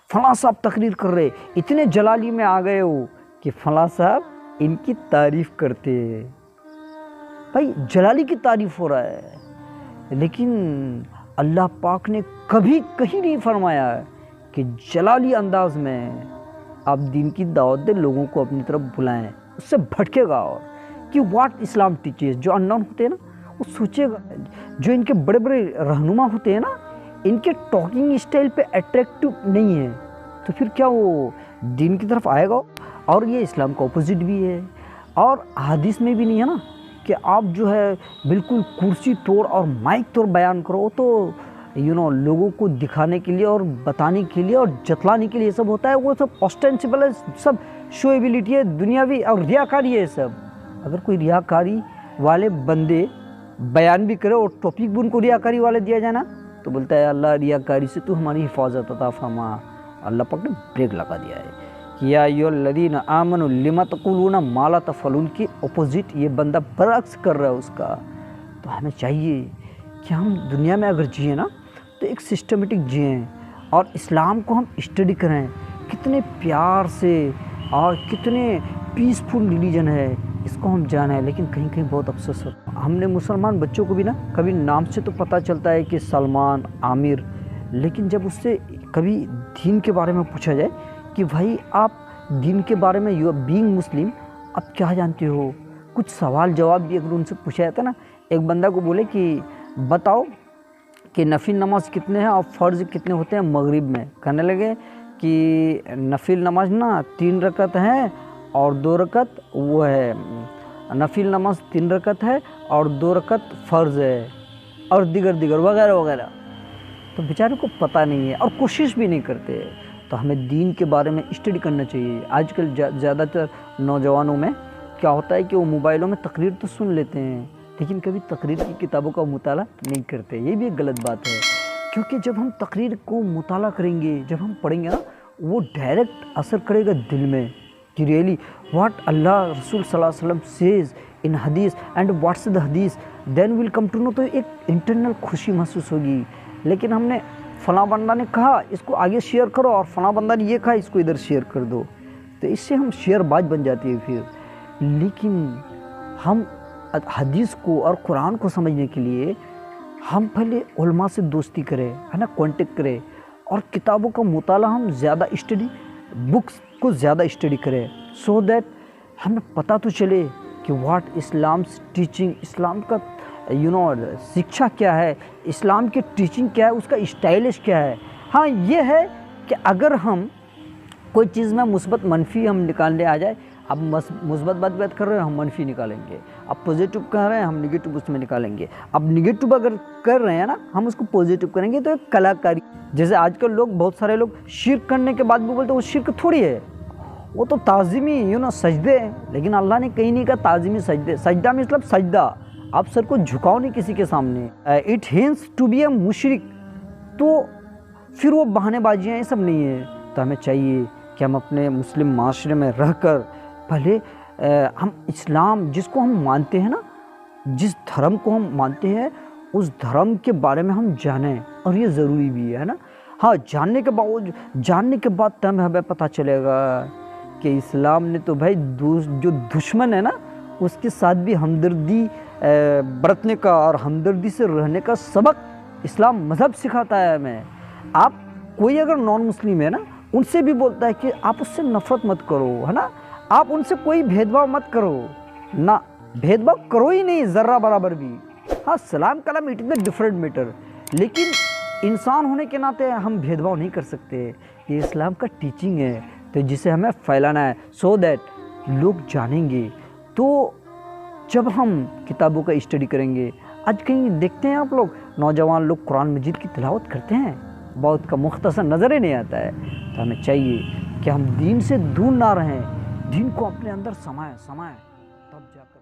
فلاں صاحب تقریر کر رہے، اتنے جلالی میں آ گئے ہو کہ فلاں صاحب ان کی تعریف کرتے ہیں۔ بھائی جلالی کی تعریف ہو رہا ہے، لیکن اللہ پاک نے کبھی کہیں نہیں فرمایا کہ جلالی انداز میں آپ دین کی دعوت دیں، لوگوں کو اپنی طرف بلائیں، اس سے بھٹکے گا۔ اور کہ واٹ اسلام ٹیچز، جو اننون ہوتے ہیں نا وہ سوچے گا، جو ان کے بڑے بڑے رہنما ہوتے ہیں نا ان کے ٹاکنگ اسٹائل پہ اٹریکٹیو نہیں ہے تو پھر کیا وہ دین کی طرف آئے گا؟ اور یہ اسلام کا اپوزٹ بھی ہے، اور حدیث میں بھی نہیں ہے نا کہ آپ جو ہے بالکل کرسی توڑ اور مائک توڑ بیان کرو، تو لوگوں کو دکھانے کے لیے اور بتانے کے لیے اور جتلانے کے لیے سب ہوتا ہے، وہ سب آسٹینسبل ہے، سب شویبلٹی ہے، دنیاوی اور ریاکاری ہے سب۔ اگر کوئی ریاکاری والے بندے بیان بھی کرے اور ٹاپک بھی ان کو ریاکاری والے دیا جائے نا تو بولتا ہے اللہ ریاکاری سے تو ہماری حفاظت عطا فرما۔ اللہ پاک نے بریک لگا دیا ہے کہ یا ایھا الذین آمنوا لم تقولون ما لا تفعلون کی اپوزٹ یہ بندہ برعکس کر رہا ہے اس کا۔ تو ہمیں چاہیے کہ ہم دنیا میں اگر جئیں نا تو ایک سسٹمیٹک جئیں اور اسلام کو ہم اسٹڈی کریں، کتنے پیار سے اور کتنے پیسفل ریلیجن ہے اس کو ہم جانیں۔ لیکن کہیں کہیں بہت افسوس ہوتا ہے، ہم نے مسلمان بچوں کو بھی نا کبھی نام سے تو پتہ چلتا ہے کہ سلمان، عامر، لیکن جب اس سے کبھی دین کے بارے میں پوچھا جائے کہ بھائی آپ دین کے بارے میں یو بینگ مسلم آپ کیا جانتے ہو، کچھ سوال جواب بھی اگر ان سے پوچھا جاتا نا، ایک بندہ کو بولے کہ بتاؤ کہ نفل نماز کتنے ہیں اور فرض کتنے ہوتے ہیں مغرب میں، کہنے لگے کہ نفل نماز نا 3 رکعت ہیں اور 2 رکعت وہ ہے، نفل نماز 3 رکعت ہے اور 2 رکعت فرض ہے اور دیگر وغیرہ وغیرہ۔ تو بیچارے کو پتہ نہیں ہے اور کوشش بھی نہیں کرتے۔ تو ہمیں دین کے بارے میں اسٹڈی کرنا چاہیے۔ آج کل زیادہ تر نوجوانوں میں کیا ہوتا ہے کہ وہ موبائلوں میں تقریر تو سن لیتے ہیں لیکن کبھی تقریر کی کتابوں کا مطالعہ نہیں کرتے، یہ بھی ایک غلط بات ہے، کیونکہ جب ہم تقریر کو مطالعہ کریں گے، جب ہم پڑھیں گے نا وہ ڈائریکٹ اثر کرے گا دل میں کہ ریئلی واٹ اللہ رسول صلی اللہ علیہ وسلم سیز ان حدیث اینڈ واٹس دا حدیث، دین ول کم ٹو نو، تو ایک انٹرنل خوشی محسوس ہوگی۔ لیکن ہم نے فلاں بندہ نے کہا اس کو آگے شیئر کرو اور فلاں بندہ نے یہ کہا اس کو ادھر شیئر کر دو، تو اس سے ہم شیئر باز بن جاتی ہے پھر۔ لیکن ہم حدیث کو اور قرآن کو سمجھنے کے لیے ہم پہلے علماء سے دوستی کریں، ہے نا، کانٹیکٹ کریں، اور کتابوں کا مطالعہ ہم زیادہ اسٹڈی، بکس کو زیادہ اسٹڈی کریں، سو دیٹ ہمیں پتہ تو چلے کہ واٹ اسلامس ٹیچنگ، اسلام کا شکشا کیا ہے، اسلام کی ٹیچنگ کیا ہے، اس کا اسٹائلش کیا ہے۔ ہاں یہ ہے کہ اگر ہم کوئی چیز میں مثبت منفی ہم نکالنے آ جائے، اب مثبت بات کر رہے ہیں ہم منفی نکالیں گے، اب پوزیٹیو کر رہے ہیں ہم نگیٹو اس میں نکالیں گے، اب نگیٹو اگر کر رہے ہیں نا ہم اس کو پوزیٹیو کریں گے، تو ایک کلاکاری، جیسے آج کل لوگ بہت سارے لوگ شرک کرنے کے بعد بھی بولتے ہیں وہ شرک تھوڑی ہے، وہ تو تعظیمی سجدے ہیں، لیکن اللہ نے کہیں نہیں کہا تعظیمی سجدے، سجدہ مطلب سجدہ، آپ سر کو جھکاؤ نہیں کسی کے سامنے، اٹ ہینس ٹو بی اے مشرک، تو پھر وہ بہانے بازیاں یہ سب نہیں ہے۔ تو ہمیں چاہیے کہ ہم اپنے مسلم معاشرے میں رہ کر پہلے ہم اسلام جس کو ہم مانتے ہیں نا، جس دھرم کو ہم مانتے ہیں اس دھرم کے بارے میں ہم جانیں، اور یہ ضروری بھی ہے نا۔ ہاں جاننے کے بعد تو ہمیں پتہ چلے گا کہ اسلام نے تو بھائی جو دشمن ہے نا اس کے ساتھ بھی ہمدردی برتنے کا اور ہمدردی سے رہنے کا سبق اسلام مذہب سکھاتا ہے ہمیں۔ آپ کوئی اگر نان مسلم ہے نا ان سے بھی بولتا ہے کہ آپ اس سے نفرت مت کرو، ہے نا، آپ ان سے کوئی بھید بھاؤ مت کرو، نہ بھید بھاؤ کرو ہی نہیں ذرہ برابر بھی۔ ہاں سلام کلام it is a different matter, لیکن انسان ہونے کے ناطے ہم بھید بھاؤ نہیں کر سکتے، یہ اسلام کا ٹیچنگ ہے تو جسے ہمیں پھیلانا ہے سو دیٹ لوگ جانیں گے۔ تو جب ہم کتابوں کا اسٹڈی کریں گے، آج کہیں دیکھتے ہیں آپ لوگ نوجوان لوگ قرآن مجید کی تلاوت کرتے ہیں، بہت کا مختصر نظر ہی نہیں آتا ہے۔ تو ہمیں چاہیے کہ ہم دین سے دور نہ رہیں، دین کو اپنے اندر سمائیں تب جا کر